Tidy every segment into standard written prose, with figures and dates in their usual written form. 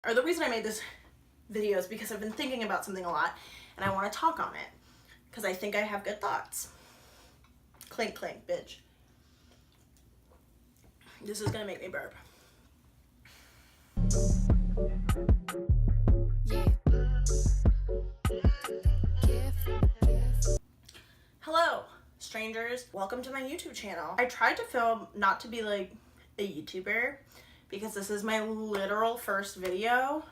Or the reason I made this video is because I've been thinking about something a lot and I want to talk on it because I think I have good thoughts. Clink clink, bitch. This is gonna make me burp. Hello, strangers. Welcome to my YouTube channel. I tried to film not to be like a YouTuber because this is my literal first video,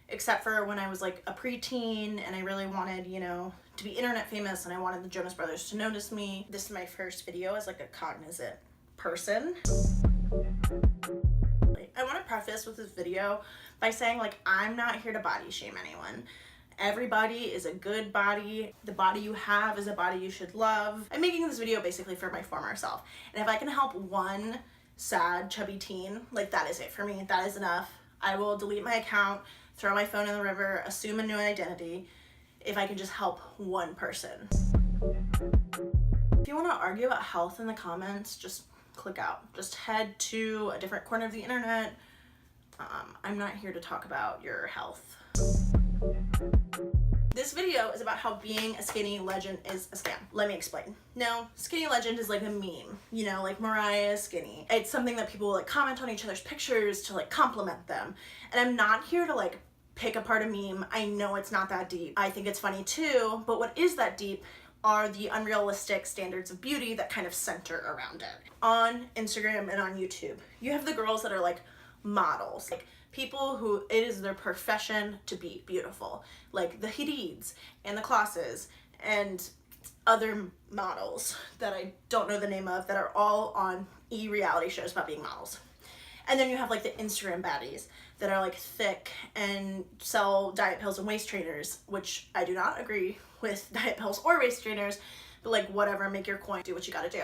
except for when I was like a preteen and I really wanted, to be internet famous and I wanted the Jonas Brothers to notice me. This is my first video as like a cognizant person. I want to preface with this video by saying like I'm not here to body shame anyone. Everybody is a good body. The body you have is a body you should love. I'm making this video basically for my former self. And if I can help one sad, chubby teen, like that is it for me. That is enough. I will delete my account, throw my phone in the river, assume a new identity, if I can just help one person. If you want to argue about health in the comments, just click out. Just head to a different corner of the internet. I'm not here to talk about your health. This video is about how being a skinny legend is a scam. Let me explain. No, skinny legend is like a meme, like Mariah is skinny. It's something that people like comment on each other's pictures to like compliment them. And I'm not here to like pick apart a meme. I know it's not that deep. I think it's funny too, but what is that deep are the unrealistic standards of beauty that kind of center around it. On Instagram and on YouTube, you have the girls that are like models, like people who it is their profession to be beautiful, like the Hadids and the Klosses and other models that I don't know the name of that are all on reality shows about being models. And then you have like the Instagram baddies that are like thick and sell diet pills and waist trainers, which I do not agree with diet pills or waist trainers, but like whatever, make your coin, do what you gotta do.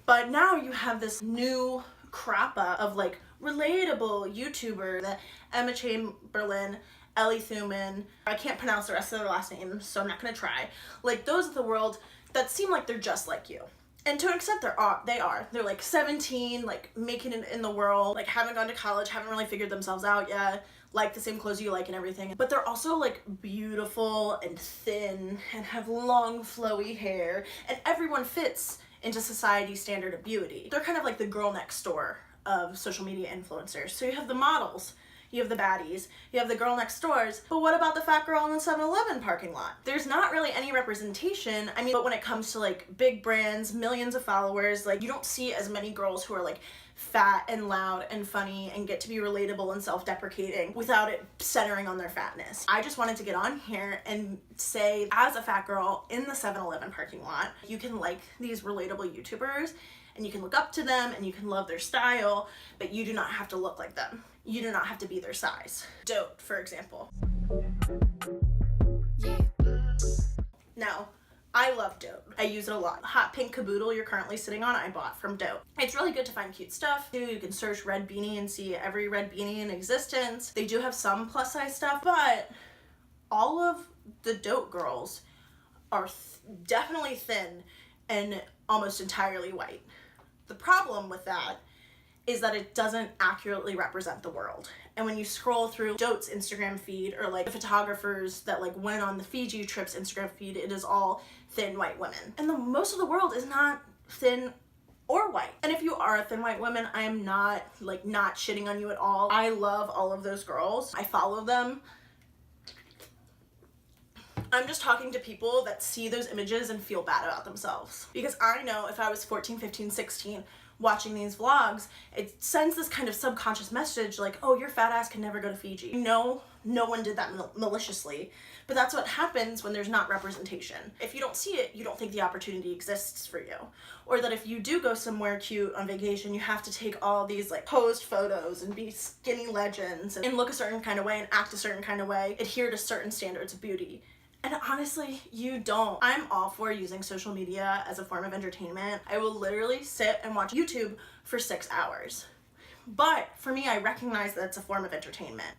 But now you have this new crappa of like relatable YouTuber, the Emma Chamberlain, Ellie Thuman, I can't pronounce the rest of their last names, so I'm not gonna try. Like those of the world that seem like they're just like you. And to an extent they are. They're like 17, like making it in the world, like haven't gone to college, haven't really figured themselves out yet, like the same clothes you like and everything. But they're also like beautiful and thin and have long flowy hair, and everyone fits into society's standard of beauty. They're kind of like the girl next door of social media influencers. So you have the models, you have the baddies, you have the girl next doors, but what about the fat girl in the 7-Eleven parking lot? There's not really any representation. I mean, but when it comes to like big brands, millions of followers, like you don't see as many girls who are like fat and loud and funny and get to be relatable and self-deprecating without it centering on their fatness. I just wanted to get on here and say, as a fat girl in the 7-Eleven parking lot, you can like these relatable YouTubers and you can look up to them and you can love their style, but you do not have to look like them. You do not have to be their size. Dote, for example. Yeah. Now, I love Dote. I use it a lot. The hot pink caboodle you're currently sitting on, I bought from Dote. It's really good to find cute stuff. You can search red beanie and see every red beanie in existence. They do have some plus size stuff, but all of the Dote girls are definitely thin and almost entirely white. The problem with that is that it doesn't accurately represent the world. And when you scroll through Dote's Instagram feed, or like the photographers that like went on the Fiji trips Instagram feed, it is all thin white women. And most of the world is not thin or white. And if you are a thin white woman, I am not shitting on you at all. I love all of those girls. I follow them. I'm just talking to people that see those images and feel bad about themselves. Because I know if I was 14, 15, 16, watching these vlogs, it sends this kind of subconscious message like, oh, your fat ass can never go to Fiji. No one did that maliciously, but that's what happens when there's not representation. If you don't see it, you don't think the opportunity exists for you. Or that if you do go somewhere cute on vacation, you have to take all these like posed photos and be skinny legends and look a certain kind of way and act a certain kind of way, adhere to certain standards of beauty. And honestly, you don't. I'm all for using social media as a form of entertainment. I will literally sit and watch YouTube for 6 hours. But for me, I recognize that it's a form of entertainment.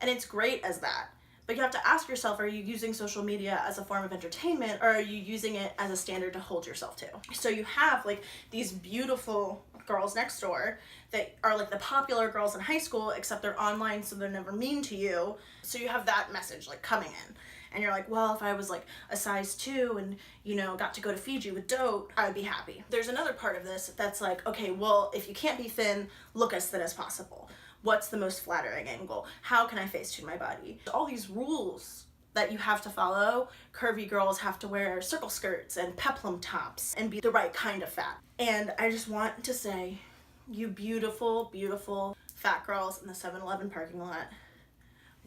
And it's great as that. But you have to ask yourself, are you using social media as a form of entertainment, or are you using it as a standard to hold yourself to? So you have like these beautiful girls next door that are like the popular girls in high school, except they're online, so they're never mean to you. So you have that message like coming in. And you're like, well, if I was like a size 2 and, you know, got to go to Fiji with dote, I would be happy. There's another part of this that's like, okay, well, if you can't be thin, look as thin as possible. What's the most flattering angle? How can I Facetune my body? All these rules that you have to follow. Curvy girls have to wear circle skirts and peplum tops and be the right kind of fat. And I just want to say, you beautiful, beautiful fat girls in the 7-Eleven parking lot,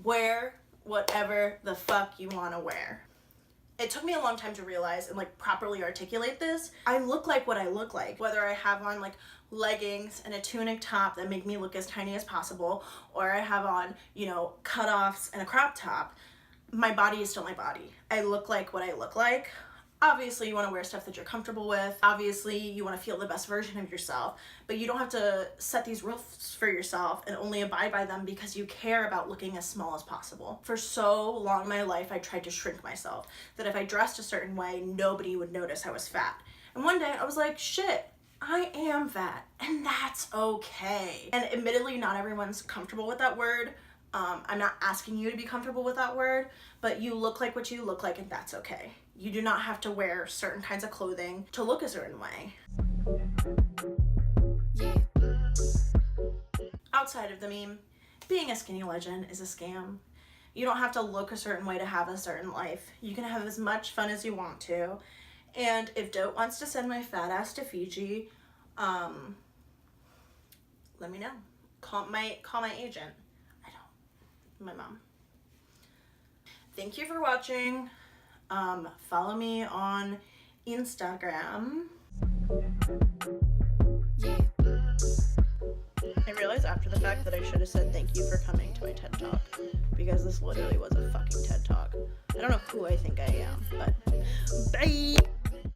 wear whatever the fuck you want to wear. It took me a long time to realize and like properly articulate this. I look like what I look like, whether I have on like leggings and a tunic top that make me look as tiny as possible, or I have on, you know, cutoffs and a crop top. My body is still my body. I look like what I look like. Obviously, you want to wear stuff that you're comfortable with. Obviously, you want to feel the best version of yourself, but you don't have to set these rules for yourself and only abide by them because you care about looking as small as possible. For so long in my life, I tried to shrink myself, that if I dressed a certain way, nobody would notice I was fat. And one day I was like, shit, I am fat, and that's okay. And admittedly, not everyone's comfortable with that word. I'm not asking you to be comfortable with that word, but you look like what you look like, and that's okay. You do not have to wear certain kinds of clothing to look a certain way. Yeah. Outside of the meme, being a skinny legend is a scam. You don't have to look a certain way to have a certain life. You can have as much fun as you want to. And if Dote wants to send my fat ass to Fiji, let me know. Call my agent. My mom. Thank you for watching. Follow me on Instagram. Yeah. I realized after the fact that I should have said thank you for coming to my TED Talk, because this literally was a fucking TED Talk. I don't know who I think I am, but bye!